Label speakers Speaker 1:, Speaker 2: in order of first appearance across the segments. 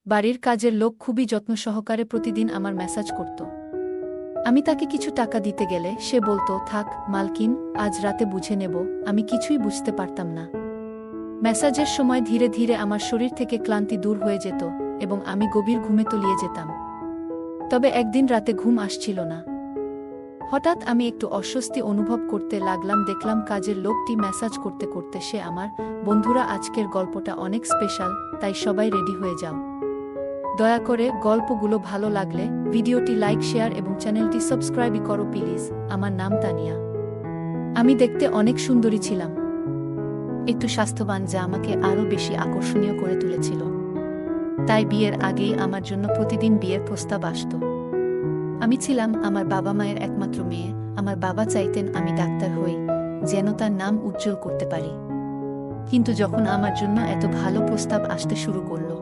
Speaker 1: বাড়ির কাজের লোক খুবই যত্ন সহকারে প্রতিদিন আমার মেসাজ করত। আমি তাকে কিছু টাকা দিতে গেলে সে বলতো, থাক মালকিন, আজ রাতে বুঝে নেব। আমি কিছুই বুঝতে পারতাম না। মেসাজের সময় ধীরে ধীরে আমার শরীর থেকে ক্লান্তি দূর হয়ে যেত এবং আমি গভীর ঘুমে তলিয়ে যেতাম। তবে একদিন রাতে ঘুম আসছিল না। হঠাৎ আমি একটু অস্বস্তি অনুভব করতে লাগলাম। দেখলাম কাজের লোকটি মেসাজ করতে করতে সে আমার, বন্ধুরা আজকের গল্পটা অনেক স্পেশাল, তাই সবাই রেডি হয়ে যাও। দয়া করে গল্পগুলো ভালো লাগলে ভিডিওটি লাইক, শেয়ার এবং চ্যানেলটি সাবস্ক্রাইব করো প্লিজ। আমার নাম তানিয়া। আমি দেখতে অনেক সুন্দরী ছিলাম, একটু স্বাস্থ্যবান, যা আমাকে আরও বেশি আকর্ষণীয় করে তুলেছিল। তাই বিয়ের আগেই আমার জন্য প্রতিদিন বিয়ের প্রস্তাব আসত। আমি ছিলাম আমার বাবা মায়ের একমাত্র মেয়ে। আমার বাবা চাইতেন আমি ডাক্তার হই, যেন তার নাম উজ্জ্বল করতে পারি। কিন্তু যখন আমার জন্য এত ভালো প্রস্তাব আসতে শুরু করলো,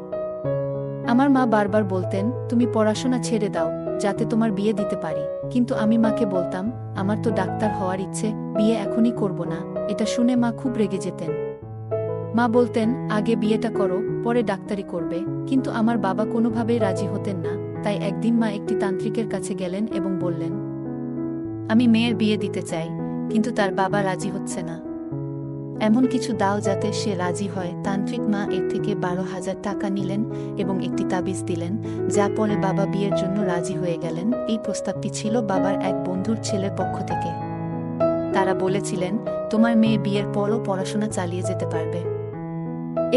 Speaker 1: আমার মা বারবার বলতেন, তুমি পড়াশোনা ছেড়ে দাও, যাতে তোমার বিয়ে দিতে পারি। কিন্তু আমি মাকে বলতাম, আমার তো ডাক্তার হওয়ার ইচ্ছে, বিয়ে এখনই করব না। এটা শুনে মা খুব রেগে যেতেন। মা বলতেন, আগে বিয়েটা করো, পরে ডাক্তারি করবে। কিন্তু আমার বাবা কোনোভাবেই রাজি হতেন না। তাই একদিন মা একটি তান্ত্রিকের কাছে গেলেন এবং বললেন, আমি মেয়ের বিয়ে দিতে চাই, কিন্তু তার বাবা রাজি হচ্ছে না। এমন কিছু দাও যাতে সে রাজি হয়। তান্ত্রিক মা এর থেকে 12,000 টাকা নিলেন এবং একটি তাবিজ দিলেন, যা পরে বাবা বিয়ের জন্য রাজি হয়ে গেলেন। এই প্রস্তাবটি ছিল বাবার এক বন্ধুর ছেলের পক্ষ থেকে। তারা বলেছিলেন, তোমার মেয়ে বিয়ের পরও পড়াশোনা চালিয়ে যেতে পারবে।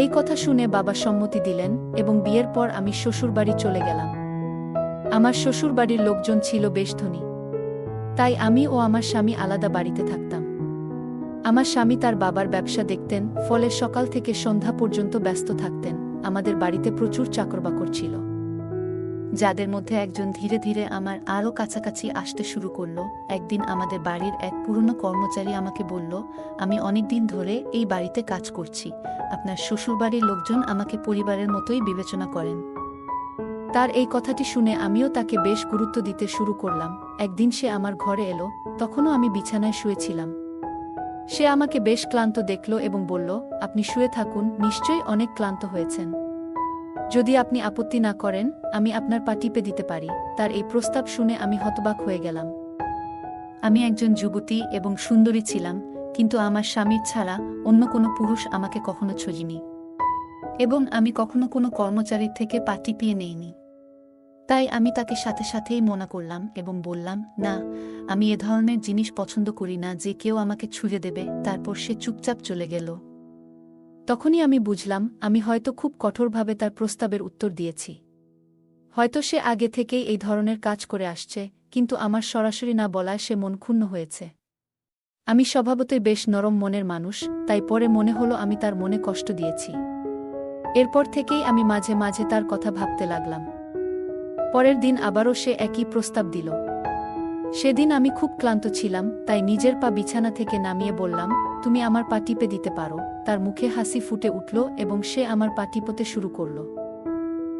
Speaker 1: এই কথা শুনে বাবা সম্মতি দিলেন এবং বিয়ের পর আমি শ্বশুরবাড়ি চলে গেলাম। আমার শ্বশুরবাড়ির লোকজন ছিল বেশ ধনী, তাই আমি ও আমার স্বামী আলাদা বাড়িতে থাকতাম। আমার স্বামী তার বাবার ব্যবসা দেখতেন, ফলে সকাল থেকে সন্ধ্যা পর্যন্ত ব্যস্ত থাকতেন। আমাদের বাড়িতে প্রচুর চাকরবাকর ছিল, যাদের মধ্যে একজন ধীরে ধীরে আমার আরও কাছাকাছি আসতে শুরু করল। একদিন আমাদের বাড়ির এক পুরনো কর্মচারী আমাকে বলল, আমি অনেকদিন ধরে এই বাড়িতে কাজ করছি। আপনার শ্বশুরবাড়ির লোকজন আমাকে পরিবারের মতোই বিবেচনা করেন। তার এই কথাটি শুনে আমিও তাকে বেশ গুরুত্ব দিতে শুরু করলাম। একদিন সে আমার ঘরে এলো, তখনও আমি বিছানায় শুয়েছিলাম। সে আমাকে বেশ ক্লান্ত দেখল এবং বলল, আপনি শুয়ে থাকুন, নিশ্চয়ই অনেক ক্লান্ত হয়েছেন। যদি আপনি আপত্তি না করেন, আমি আপনার পা টিপে দিতে পারি। তার এই প্রস্তাব শুনে আমি হতবাক হয়ে গেলাম। আমি একজন যুবতী এবং সুন্দরী ছিলাম, কিন্তু আমার স্বামীর ছাড়া অন্য কোনো পুরুষ আমাকে কখনো ছোঁয়নি, এবং আমি কখনো কোনো কর্মচারীর থেকে পা টিপিয়ে নেইনি। তাই আমি তাকে সাথে সাথেই মনা করলাম এবং বললাম, না, আমি এ ধরনের জিনিস পছন্দ করি না যে কেউ আমাকে ছুঁড়ে দেবে। তারপর সে চুপচাপ চলে গেল। তখনই আমি বুঝলাম, আমি হয়তো খুব কঠোরভাবে তার প্রস্তাবের উত্তর দিয়েছি। হয়তো সে আগে থেকেই এই ধরনের কাজ করে আসছে, কিন্তু আমার সরাসরি না বলায় সে মন ক্ষুণ্ণ হয়েছে। আমি স্বভাবতই বেশ নরম মনের মানুষ, তাই পরে মনে হলো আমি তার মনে কষ্ট দিয়েছি। এরপর থেকেই আমি মাঝে মাঝে তার কথা ভাবতে লাগলাম। পরের দিন আবারও সে একই প্রস্তাব দিল। সেদিন আমি খুব ক্লান্ত ছিলাম, তাই নিজের পা বিছানা থেকে নামিয়ে বললাম, তুমি আমার পা টিপে দিতে পারো। তার মুখে হাসি ফুটে উঠল এবং সে আমার পা টিপতে শুরু করল।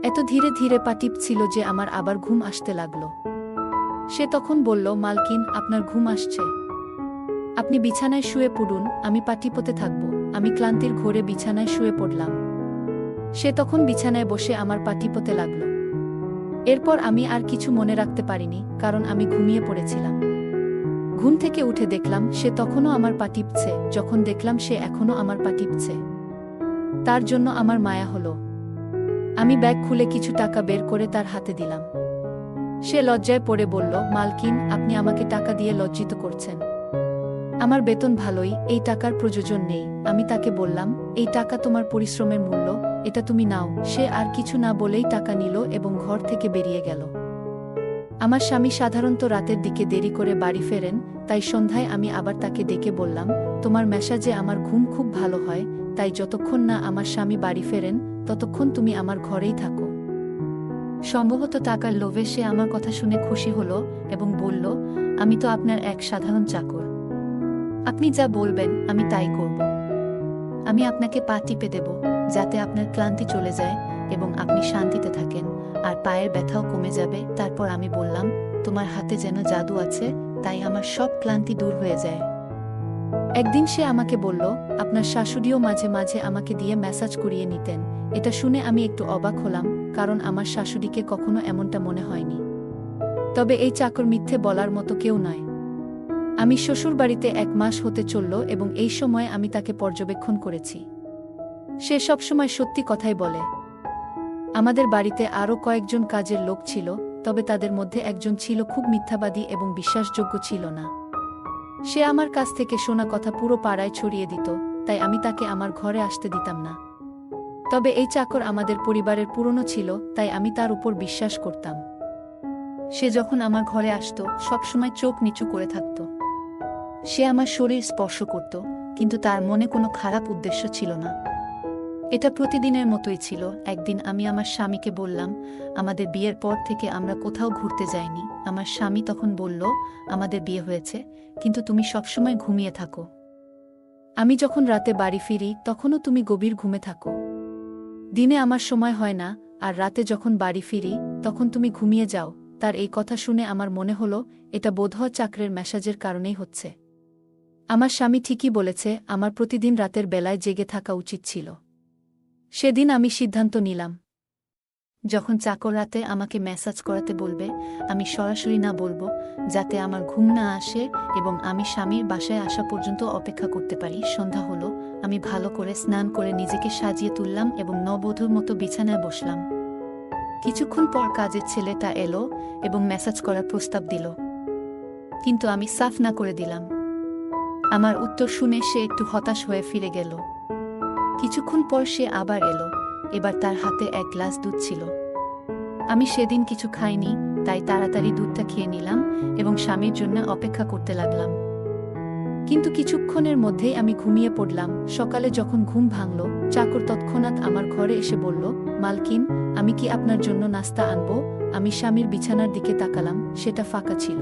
Speaker 1: এত ধীরে ধীরে পা টিপছিল যে আমার আবার ঘুম আসতে লাগল। সে তখন বলল, মালকিন, আপনার ঘুম আসছে, আপনি বিছানায় শুয়ে পড়ুন, আমি পা টিপতে থাকব। আমি ক্লান্তির ঘোরে বিছানায় শুয়ে পড়লাম। সে তখন বিছানায় বসে আমার পা টিপতে লাগল। এরপর আমি আর কিছু মনে রাখতে পারিনি, কারণ আমি ঘুমিয়ে পড়েছিলাম। ঘুম থেকে উঠে দেখলাম সে তখনও আমার পা টিপছে। যখন দেখলাম সে এখনও আমার পা টিপছে, তার জন্য আমার মায়া হলো। আমি ব্যাগ খুলে কিছু টাকা বের করে তার হাতে দিলাম। সে লজ্জায় পড়ে বলল, মালকিন, আপনি আমাকে টাকা দিয়ে লজ্জিত করছেন। আমার বেতন ভালোই, এই টাকার প্রয়োজন নেই। আমি তাকে বললাম, এই টাকা তোমার পরিশ্রমের মূল্য, এটা তুমি নাও। সে আর কিছু না বলেই টাকা নিল এবং ঘর থেকে বেরিয়ে গেল। আমার স্বামী সাধারণত রাতের দিকে দেরি করে বাড়ি ফেরেন, তাই সন্ধ্যায় আমি আবার তাকে ডেকে বললাম, তোমার মেসাজে আমার ঘুম খুব ভালো হয়, তাই যতক্ষণ না আমার স্বামী বাড়ি ফেরেন ততক্ষণ তুমি আমার ঘরেই থাকো। সম্ভবত টাকার লোভে সে আমার কথা শুনে খুশি হলো এবং বলল, আমি তো আপনার এক সাধারণ চাকর, আপনি যা বলবেন আমি তাই করব। আমি আপনাকে পা টিপে দেব, যাতে আপনার ক্লান্তি চলে যায় এবং আপনি শান্তিতে থাকেন, আর পায়ের ব্যথাও কমে যাবে। তারপর আমি বললাম, তোমার হাতে যেন জাদু আছে, তাই আমার সব ক্লান্তি দূর হয়ে যায়। একদিন সে আমাকে বলল, আপনার শাশুড়িও মাঝে মাঝে আমাকে দিয়ে ম্যাসাজ করিয়ে নিতেন। এটা শুনে আমি একটু অবাক হলাম, কারণ আমার শাশুড়িকে কখনো এমনটা মনে হয়নি। তবে এই চাকর মিথ্যে বলার মতো কেউ নয়। আমি শ্বশুরবাড়িতে 1 মাস হতে চলল এবং এই সময় আমি তাকে পর্যবেক্ষণ করেছি। সে সবসময় সত্যি কথাই বলে। আমাদের বাড়িতে আরও কয়েকজন কাজের লোক ছিল, তবে তাদের মধ্যে একজন ছিল খুব মিথ্যাবাদী এবং বিশ্বাসযোগ্য ছিল না। সে আমার কাছ থেকে শোনা কথা পুরো পাড়ায় ছড়িয়ে দিত, তাই আমি তাকে আমার ঘরে আসতে দিতাম না। তবে এই চাকর আমাদের পরিবারের পুরনো ছিল, তাই আমি তার উপর বিশ্বাস করতাম। সে যখন আমার ঘরে আসত সবসময় চোখ নিচু করে থাকত। সে আমার শরীর স্পর্শ করত, কিন্তু তার মনে কোনো খারাপ উদ্দেশ্য ছিল না। এটা প্রতিদিনের মতোই ছিল। একদিন আমি আমার স্বামীকে বললাম, আমাদের বিয়ের পর থেকে আমরা কোথাও ঘুরতে যাইনি। আমার স্বামী তখন বলল, আমাদের বিয়ে হয়েছে, কিন্তু তুমি সবসময় ঘুমিয়ে থাকো। আমি যখন রাতে বাড়ি ফিরি তখনও তুমি গভীর ঘুমে থাকো। দিনে আমার সময় হয় না, আর রাতে যখন বাড়ি ফিরি তখন তুমি ঘুমিয়ে যাও। তার এই কথা শুনে আমার মনে হলো এটা বোধহয় চাকরের মেসাজের কারণেই হচ্ছে। আমার স্বামী ঠিকই বলেছে, আমার প্রতিদিন রাতের বেলায় জেগে থাকা উচিত ছিল। সেদিন আমি সিদ্ধান্ত নিলাম, যখন চাকর রাতে আমাকে মেসাজ করাতে বলবে আমি সরাসরি না বলবো, যাতে আমার ঘুম না আসে এবং আমি স্বামীর বাসায় আসা পর্যন্ত অপেক্ষা করতে পারি। সন্ধ্যা হলো, আমি ভালো করে স্নান করে নিজেকে সাজিয়ে তুললাম এবং নববধূর মতো বিছানায় বসলাম। কিছুক্ষণ পর কাজের ছেলেটা এলো এবং মেসাজ করার প্রস্তাব দিল, কিন্তু আমি সাফ না করে দিলাম। আমার উত্তর শুনে সে একটু হতাশ হয়ে ফিরে গেল। কিছুক্ষণ পর সে আবার এলো। এবার তার হাতে 1 গ্লাস দুধ ছিল। আমি সেদিন কিছু খাইনি, তাই তাড়াতাড়ি দুধটা খেয়ে নিলাম এবং স্বামীর জন্য অপেক্ষা করতে লাগলাম। কিন্তু কিছুক্ষণের মধ্যেই আমি ঘুমিয়ে পড়লাম। সকালে যখন ঘুম ভাঙল, চাকর তৎক্ষণাৎ আমার ঘরে এসে বলল, মালকিন, আমি কি আপনার জন্য নাস্তা আনবো? আমি স্বামীর বিছানার দিকে তাকালাম, সেটা ফাঁকা ছিল।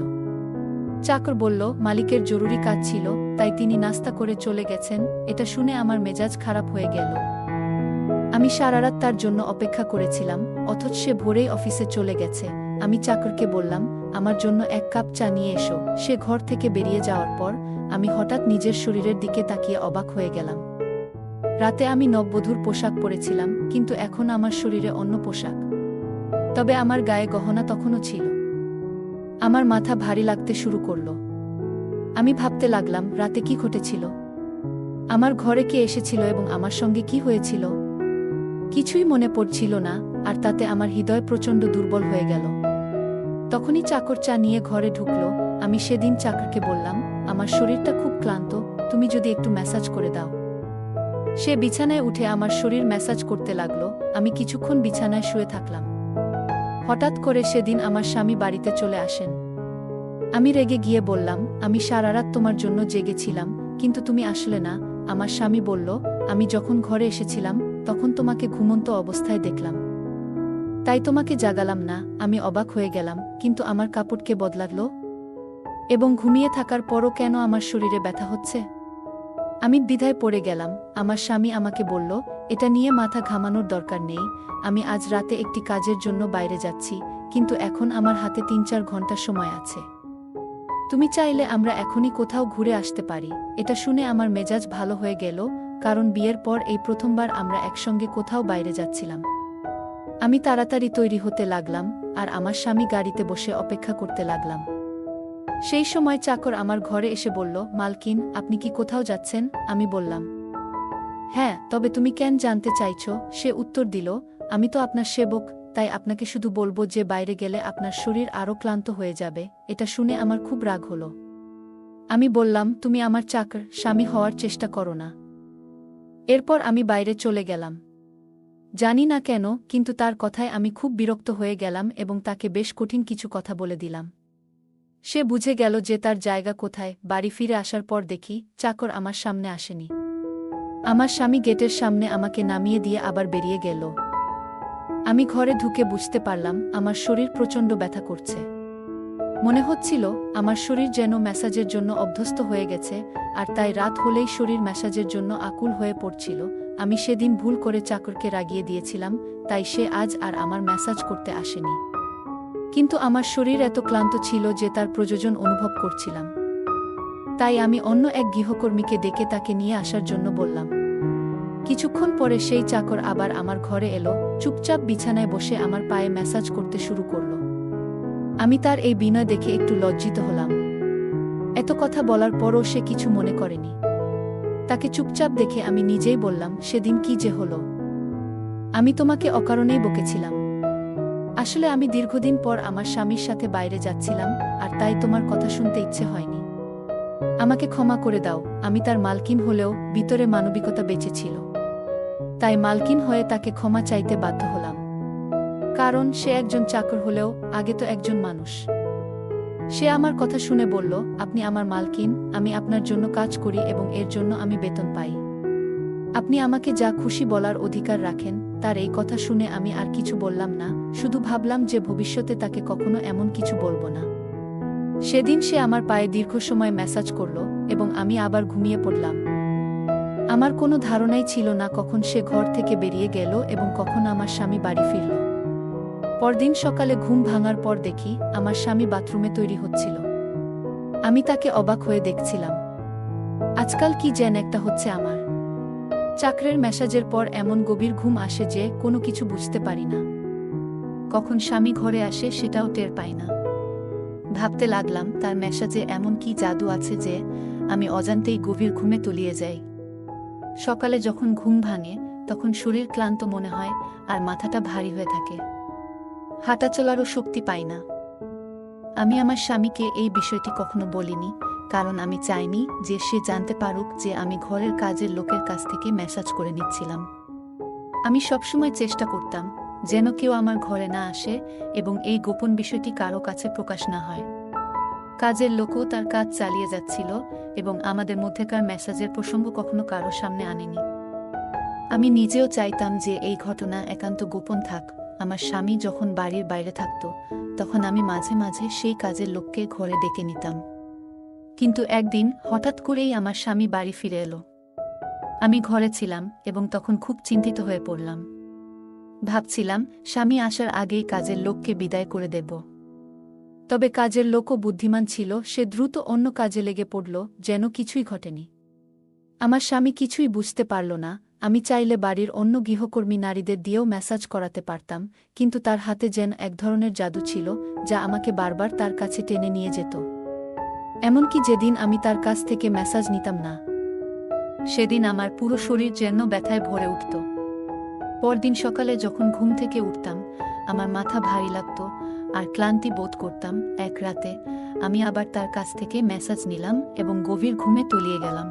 Speaker 1: চাকর বলল, মালিকের জরুরি কাজ ছিল, তাই তিনি নাস্তা করে চলে গেছেন। এটা শুনে আমার মেজাজ খারাপ হয়ে গেল। আমি সারারাত তার জন্য অপেক্ষা করেছিলাম, অথচ সে ভোরেই অফিসে চলে গেছে। আমি চাকরকে বললাম, আমার জন্য 1 কাপ চা নিয়ে এসো। সে ঘর থেকে বেরিয়ে যাওয়ার পর আমি হঠাৎ নিজের শরীরের দিকে তাকিয়ে অবাক হয়ে গেলাম। রাতে আমি নববধূর পোশাক পরেছিলাম, কিন্তু এখন আমার শরীরে অন্য পোশাক। তবে আমার গায়ে গহনা তখনও ছিল। আমার মাথা ভারী লাগতে শুরু করল। আমি ভাবতে লাগলাম, রাতে কি ঘটেছিল? আমার ঘরে কে এসেছিল এবং আমার সঙ্গে কি হয়েছিল? কিছুই মনে পড়ছিল না, আর তাতে আমার হৃদয় প্রচণ্ড দুর্বল হয়ে গেল। তখনই চাকর চা নিয়ে ঘরে ঢুকল। আমি সেদিন চাকরকে বললাম, আমার শরীরটা খুব ক্লান্ত, তুমি যদি একটু ম্যাসাজ করে দাও। সে বিছানায় উঠে আমার শরীর ম্যাসাজ করতে লাগলো। আমি কিছুক্ষণ বিছানায় শুয়ে থাকলাম। হঠাৎ করে সেদিন আমার স্বামী বাড়িতে চলে আসেন। আমি রেগে গিয়ে বললাম, আমি সারারাত তোমার জন্য জেগেছিলাম, কিন্তু তুমি আসলে না। আমার স্বামী বলল, আমি যখন ঘরে এসেছিলাম তখন তোমাকে ঘুমন্ত অবস্থায় দেখলাম, তাই তোমাকে জাগালাম না। আমি অবাক হয়ে গেলাম, কিন্তু আমার কাপড় কে বদলালো এবং ঘুমিয়ে থাকার পরও কেন আমার শরীরে ব্যথা হচ্ছে? আমি দ্বিধায় পড়ে গেলাম। আমার স্বামী আমাকে বলল, এটা নিয়ে মাথা ঘামানোর দরকার নেই। আমি আজ রাতে একটি কাজের জন্য বাইরে যাচ্ছি, কিন্তু এখন আমার হাতে 3-4 ঘন্টা সময় আছে। তুমি চাইলে আমরা এখনই কোথাও ঘুরে আসতে পারি। এটা শুনে আমার মেজাজ ভালো হয়ে গেল, কারণ বিয়ের পর এই প্রথমবার আমরা একসঙ্গে কোথাও বাইরে যাচ্ছিলাম। আমি তাড়াতাড়ি তৈরি হতে লাগলাম, আর আমার স্বামী গাড়িতে বসে অপেক্ষা করতে লাগলাম। সেই সময় চাকর আমার ঘরে এসে বলল, মালকিন, আপনি কি কোথাও যাচ্ছেন? আমি বললাম, হ্যাঁ, তবে তুমি কেন জানতে চাইছো? সে উত্তর দিল, আমি তো আপনার সেবক, তাই আপনাকে শুধু বলবো যে বাইরে গেলে আপনার শরীর আরও ক্লান্ত হয়ে যাবে। এটা শুনে আমার খুব রাগ হলো। আমি বললাম, তুমি আমার চাকর, স্বামী হওয়ার চেষ্টা করো না। এরপর আমি বাইরে চলে গেলাম। জানি না কেন, কিন্তু তার কথায় আমি খুব বিরক্ত হয়ে গেলাম এবং তাকে বেশ কঠিন কিছু কথা বলে দিলাম। সে বুঝে গেল যে তার জায়গা কোথায়। বাড়ি ফিরে আসার পর দেখি চাকর আমার সামনে আসেনি। আমার স্বামী গেটের সামনে আমাকে নামিয়ে দিয়ে আবার বেরিয়ে গেল। আমি ঘরে ঢুকে বুঝতে পারলাম আমার শরীর প্রচণ্ড ব্যথা করছে। মনে হচ্ছিল আমার শরীর যেন ম্যাসাজের জন্য অভ্যস্ত হয়ে গেছে, আর তাই রাত হলেই শরীর ম্যাসাজের জন্য আকুল হয়ে পড়ছিল। আমি সেদিন ভুল করে চাকরকে রাগিয়ে দিয়েছিলাম, তাই সে আজ আর আমার ম্যাসাজ করতে আসেনি। কিন্তু আমার শরীর এত ক্লান্ত ছিল যে তার প্রয়োজন অনুভব করছিলাম। তাই আমি অন্য এক গৃহকর্মীকে ডেকে তাকে নিয়ে আসার জন্য বললাম। কিছুক্ষণ পরে সেই চাকর আবার আমার ঘরে এলো, চুপচাপ বিছানায় বসে আমার পায়ে ম্যাসাজ করতে শুরু করল। আমি তার এই বিনয় দেখে একটু লজ্জিত হলাম। এত কথা বলার পরও সে কিছু মনে করেনি। তাকে চুপচাপ দেখে আমি নিজেই বললাম, সেদিন কি যে হলো? আমি তোমাকে অকারণেই বকেছিলাম। আসলে আমি দীর্ঘদিন পর আমার স্বামীর সাথে বাইরে যাচ্ছিলাম, আর তাই তোমার কথা শুনতে ইচ্ছে হয়নি। আমাকে ক্ষমা করে দাও। আমি তার মালকিন হলেও ভিতরে মানবিকতা বেঁচে ছিল। তাই মালকিন হয়ে তাকে ক্ষমা চাইতে বাধ্য হলাম। কারণ সে একজন চাকর হলেও আগে তো একজন মানুষ। সে আমার কথা শুনে বলল, আপনি আমার মালকিন, আমি আপনার জন্য কাজ করি এবং এর জন্য আমি বেতন পাই। আপনি আমাকে যা খুশি বলার অধিকার রাখেন। তার এই কথা শুনে আমি আর কিছু বললাম না, শুধু ভাবলাম যে ভবিষ্যতে তাকে কখনো এমন কিছু বলবো না। সেদিন সে আমার পায়ে দীর্ঘ সময় ম্যাসাজ করল এবং আমি আবার ঘুমিয়ে পড়লাম। আমার কোনো ধারণাই ছিল না কখন সে ঘর থেকে বেরিয়ে গেল এবং কখন আমার স্বামী বাড়ি ফিরল। পরদিন সকালে ঘুম ভাঙার পর দেখি আমার স্বামী বাথরুমে তৈরি হচ্ছিল। আমি তাকে অবাক হয়ে দেখছিলাম। আজকাল কি যেন একটা হচ্ছে আমার। চাকরের ম্যাসাজের পর এমন গভীর ঘুম আসে যে কোনো কিছু বুঝতে পারি না। কখন স্বামী ঘরে আসে সেটাও টের পাই না। ভাবতে লাগলাম তার ম্যাসাজে এমন কি জাদু আছে যে আমি অজান্তেই গভীর ঘুমে তলিয়ে যাই। সকালে যখন ঘুম ভাঙে তখন শরীর ক্লান্ত মনে হয় আর মাথাটা ভারী হয়ে থাকে। হাঁটা চলারও শক্তি পাই না। আমি আমার স্বামীকে এই বিষয়টি কখনো বলিনি, কারণ আমি চাইনি যে সে জানতে পারুক যে আমি ঘরের কাজের লোকের কাছ থেকে ম্যাসাজ করে নিচ্ছিলাম। আমি সবসময় চেষ্টা করতাম যেন কেউ আমার ঘরে না আসে এবং এই গোপন বিষয়টি কারো কাছে প্রকাশ না হয়। কাজের লোকও তার কাজ চালিয়ে যাচ্ছিল এবং আমাদের মধ্যেকার ম্যাসাজের প্রসঙ্গ কখনো কারো সামনে আনেনি। আমি নিজেও চাইতাম যে এই ঘটনা একান্ত গোপন থাক। আমার স্বামী যখন বাড়ির বাইরে থাকত তখন আমি মাঝে মাঝে সেই কাজের লোককে ঘরে ডেকে নিতাম। কিন্তু একদিন হঠাৎ করেই আমার স্বামী বাড়ি ফিরে এলো। আমি ঘরে ছিলাম এবং তখন খুব চিন্তিত হয়ে পড়লাম। ভাবছিলাম স্বামী আসার আগেই কাজের লোককে বিদায় করে দেব। তবে কাজের লোকও বুদ্ধিমান ছিল, সে দ্রুত অন্য কাজে লেগে পড়ল যেন কিছুই ঘটেনি। আমার স্বামী কিছুই বুঝতে পারল না। আমি চাইলে বাড়ির অন্য গৃহকর্মী নারীদের দিয়েও ম্যাসাজ করাতে পারতাম, কিন্তু তার হাতে যেন এক ধরনের জাদু ছিল যা আমাকে বারবার তার কাছে টেনে নিয়ে যেত। এমনকি যেদিন আমি তার কাছ থেকে ম্যাসাজ নিতাম না, সেদিন আমার পুরো শরীর যেন ব্যথায় ভরে উঠত। পরদিন সকালে যখন ঘুম থেকে উঠতাম আমার মাথা ভারী লাগত আর ক্লান্তি বোধ করতাম। এক রাতে আমি আবার তার কাছ থেকে ম্যাসাজ নিলাম এবং গভীর ঘুমে তলিয়ে গেলাম।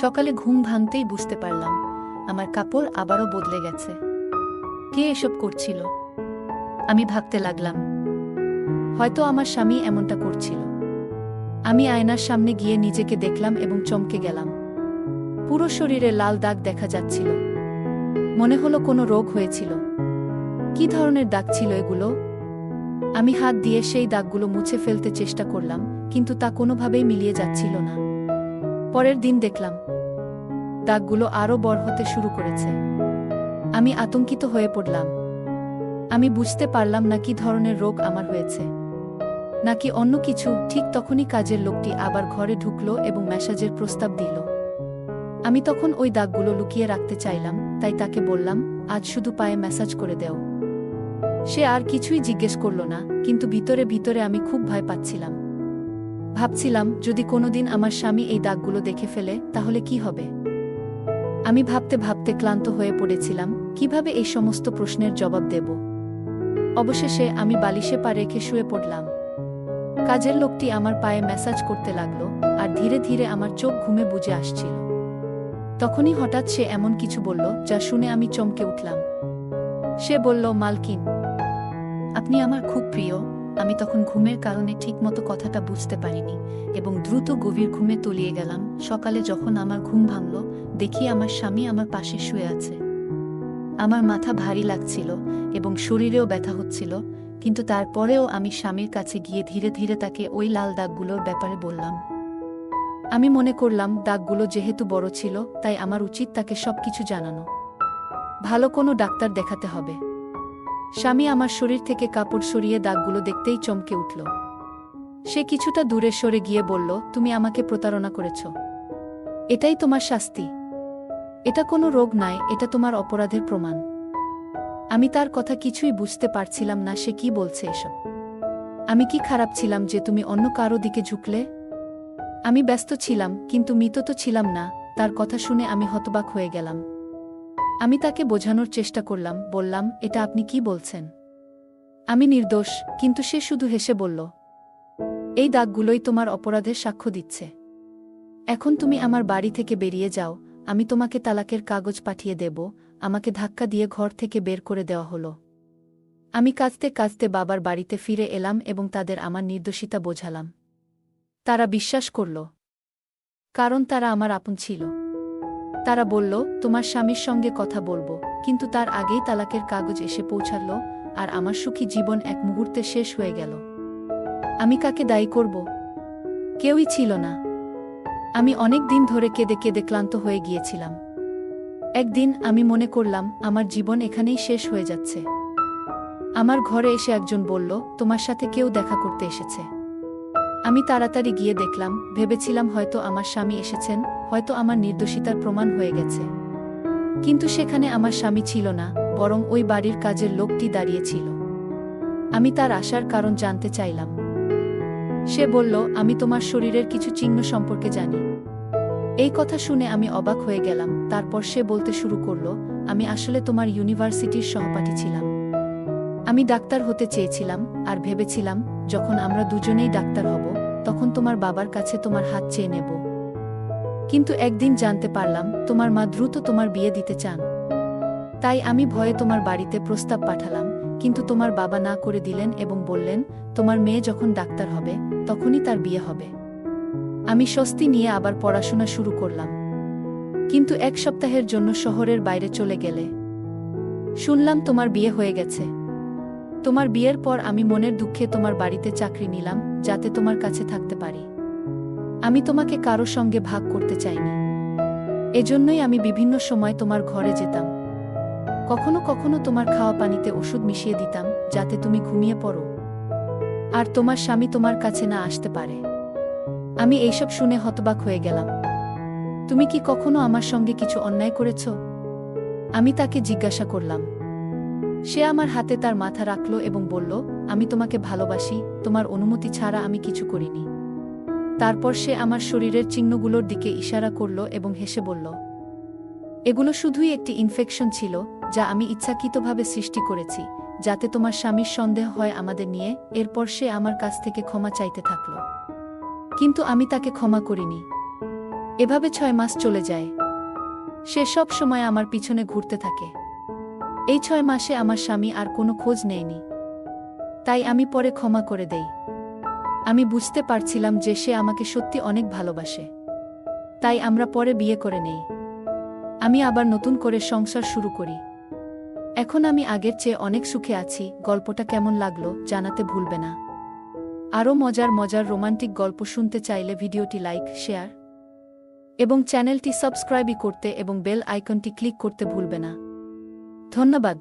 Speaker 1: সকালে ঘুম ভাঙতেই বুঝতে পারলাম আমার কাপড় আবারও বদলে গেছে। কে এসব করছিল? আমি ভাবতে লাগলাম, হয়তো আমার স্বামী এমনটা করছিল। আমি আয়নার সামনে গিয়ে নিজেকে দেখলাম এবং চমকে গেলাম। পুরো শরীরে লাল দাগ দেখা যাচ্ছিল। মনে হলো কোনো রোগ হয়েছিল। কি ধরনের দাগ ছিল এগুলো? আমি হাত দিয়ে সেই দাগগুলো মুছে ফেলতে চেষ্টা করলাম, কিন্তু তা কোনোভাবেই মিলিয়ে যাচ্ছিল না। পরের দিন দেখলাম দাগগুলো আরও বড় হতে শুরু করেছে। আমি আতঙ্কিত হয়ে পড়লাম। আমি বুঝতে পারলাম না কি ধরনের রোগ আমার হয়েছে, নাকি অন্য কিছু। ঠিক তখনই কাজের লোকটি আবার ঘরে ঢুকলো এবং ম্যাসাজের প্রস্তাব দিল। আমি তখন ওই দাগগুলো লুকিয়ে রাখতে চাইলাম, তাই তাকে বললাম, আজ শুধু পায়ে ম্যাসাজ করে দেও। সে আর কিছুই জিজ্ঞেস করল না, কিন্তু ভিতরে ভিতরে আমি খুব ভয় পাচ্ছিলাম। ভাবছিলাম যদি কোনোদিন আমার স্বামী এই দাগগুলো দেখে ফেলে তাহলে কি হবে। আমি ভাবতে ভাবতে ক্লান্ত হয়ে পড়েছিলাম, কিভাবে এই সমস্ত প্রশ্নের জবাব দেব। অবশেষে আমি বালিশে পা রেখে শুয়ে পড়লাম। কাজের লোকটি আমার পায়ে ম্যাসাজ করতে লাগল আর ধীরে ধীরে আমার চোখ ঘুমে বুজে আসছিল। তখনই হঠাৎ সে এমন কিছু বলল যা শুনে আমি চমকে উঠলাম। সে বলল, মালকিন, আপনি আমার খুব প্রিয়। আমি তখন ঘুমের কারণে ঠিকমতো কথাটা বুঝতে পারিনি এবং দ্রুত গভীর ঘুমে তলিয়ে গেলাম। সকালে যখন আমার ঘুম ভাঙল দেখি আমার স্বামী আমার পাশে শুয়ে আছে। আমার মাথা ভারী লাগছিল এবং শরীরেও ব্যথা হচ্ছিল, কিন্তু তারপরেও আমি স্বামীর কাছে গিয়ে ধীরে ধীরে তাকে ওই লাল দাগগুলোর ব্যাপারে বললাম। আমি মনে করলাম দাগগুলো যেহেতু বড় ছিল তাই আমার উচিত তাকে সবকিছু জানানো। ভালো কোনো ডাক্তার দেখাতে হবে। স্বামী আমার শরীর থেকে কাপড় সরিয়ে দাগগুলো দেখতেই চমকে উঠল। সে কিছুটা দূরে সরে গিয়ে বলল, তুমি আমাকে প্রতারণা করেছ। এটাই তোমার শাস্তি। এটা কোনো রোগ নয়, এটা তোমার অপরাধের প্রমাণ। আমি তার কথা কিছুই বুঝতে পারছিলাম না, সে কি বলছে এসব। আমি কি খারাপ ছিলাম যে তুমি অন্য কারো দিকে ঝুঁকলে? আমি ব্যস্ত ছিলাম, কিন্তু মৃত তো ছিলাম না। তার কথা শুনে আমি হতবাক হয়ে গেলাম। আমি তাকে বোঝানোর চেষ্টা করলাম, বললাম, এটা আপনি কি বলছেন? আমি নির্দোষ। কিন্তু সে শুধু হেসে বলল, এই দাগগুলোই তোমার অপরাধের সাক্ষ্য দিচ্ছে। এখন তুমি আমার বাড়ি থেকে বেরিয়ে যাও, আমি তোমাকে তালাকের কাগজ পাঠিয়ে দেব। আমাকে ধাক্কা দিয়ে ঘর থেকে বের করে দেওয়া হলো। আমি কাঁদতে কাঁদতে বাবার বাড়িতে ফিরে এলাম এবং তাদের আমার নির্দোষিতা বোঝালাম। তারা বিশ্বাস করল, কারণ তারা আমার আপন ছিল। তারা বলল, তোমার স্বামীর সঙ্গে কথা বলবো, কিন্তু তার আগেই তালাকের কাগজ এসে পৌঁছাল, আর আমার সুখী জীবন এক মুহূর্তে শেষ হয়ে গেল। আমি কাকে দায়ী করব? কেউই ছিল না। আমি অনেক দিন ধরে কেঁদে কেঁদে ক্লান্ত হয়ে গিয়েছিলাম। একদিন আমি মনে করলাম, আমার জীবন এখানেই শেষ হয়ে যাচ্ছে। আমার ঘরে এসে একজন বলল, তোমার সাথে কেউ দেখা করতে এসেছে। আমি তাড়াতাড়ি গিয়ে দেখলাম, ভেবেছিলাম হয়তো আমার স্বামী এসেছেন, হয়তো আমার নির্দোষিতার প্রমাণ হয়ে গেছে। কিন্তু সেখানে আমার স্বামী ছিল না, বরং ওই বাড়ির কাজের লোকটি দাঁড়িয়েছিল। আমি তার আসার কারণ জানতে চাইলাম। সে বলল, আমি তোমার শরীরের কিছু চিহ্ন সম্পর্কে জানি। এই কথা শুনে আমি অবাক হয়ে গেলাম। তারপর সে বলতে শুরু করল, আমি আসলে তোমার ইউনিভার্সিটির সহপাঠী ছিলাম। আমি ডাক্তার হতে চেয়েছিলাম, আর ভেবেছিলাম, যখন আমরা দুজনেই ডাক্তার হব, তখন তোমার বাবার কাছে তোমার হাত চেয়ে নেব। কিন্তু একদিন জানতে পারলাম, তোমার মা দ্রুত তোমার বিয়ে দিতে চান। তাই আমি ভয়ে তোমার বাড়িতে প্রস্তাব পাঠালাম, কিন্তু তোমার বাবা না করে দিলেন এবং বললেন, তোমার মেয়ে যখন ডাক্তার হবে, তখনই তার বিয়ে হবে। আমি স্বস্তি নিয়ে আবার পড়াশোনা শুরু করলাম। কিন্তু এক সপ্তাহের জন্য শহরের বাইরে চলে গেলে শুনলাম তোমার বিয়ে হয়ে গেছে। তোমার বিয়ের পর আমি মনের দুঃখে তোমার বাড়িতে চাকরি নিলাম, যাতে তোমার কাছে থাকতে পারি। আমি তোমাকে কারো সঙ্গে ভাগ করতে চাইনি। এজন্যই আমি বিভিন্ন সময় তোমার ঘরে যেতাম। কখনো কখনো তোমার খাওয়া পানিতে ওষুধ মিশিয়ে দিতাম, যাতে তুমি ঘুমিয়ে পড়ো, আর তোমার স্বামী তোমার কাছে না আসতে পারে। আমি এইসব শুনে হতবাক হয়ে গেলাম। তুমি কি কখনো আমার সঙ্গে কিছু অন্যায় করেছ? আমি তাকে জিজ্ঞাসা করলাম। সে আমার হাতে তার মাথা রাখল এবং বলল, আমি তোমাকে ভালোবাসি, তোমার অনুমতি ছাড়া আমি কিছু করিনি। তারপর সে আমার শরীরের চিহ্নগুলোর দিকে ইশারা করল এবং হেসে বলল, এগুলো শুধুই একটি ইনফেকশন ছিল, যা আমি ইচ্ছাকৃতভাবে সৃষ্টি করেছি, যাতে তোমার স্বামীর সন্দেহ হয় আমাদের নিয়ে। এরপর সে আমার কাছ থেকে ক্ষমা চাইতে থাকল, কিন্তু আমি তাকে ক্ষমা করিনি। এভাবে 6 মাস চলে যায়। সে সব সময় আমার পিছনে ঘুরতে থাকে। এই 6 মাসে আমার স্বামী আর কোনো খোঁজ নেয়নি। তাই আমি পরে ক্ষমা করে দেই। আমি বুঝতে পারছিলাম যে সে আমাকে সত্যি অনেক ভালোবাসে। তাই আমরা পরে বিয়ে করে নেই। আমি আবার নতুন করে সংসার শুরু করি। এখন আমি আগের চেয়ে অনেক সুখে আছি। গল্পটা কেমন লাগলো জানাতে ভুলবে না। আরও মজার মজার রোমান্টিক গল্প শুনতে চাইলে ভিডিওটি লাইক, শেয়ার এবং চ্যানেলটি সাবস্ক্রাইব করতে এবং বেল আইকনটি ক্লিক করতে ভুলবে না। ধন্যবাদ।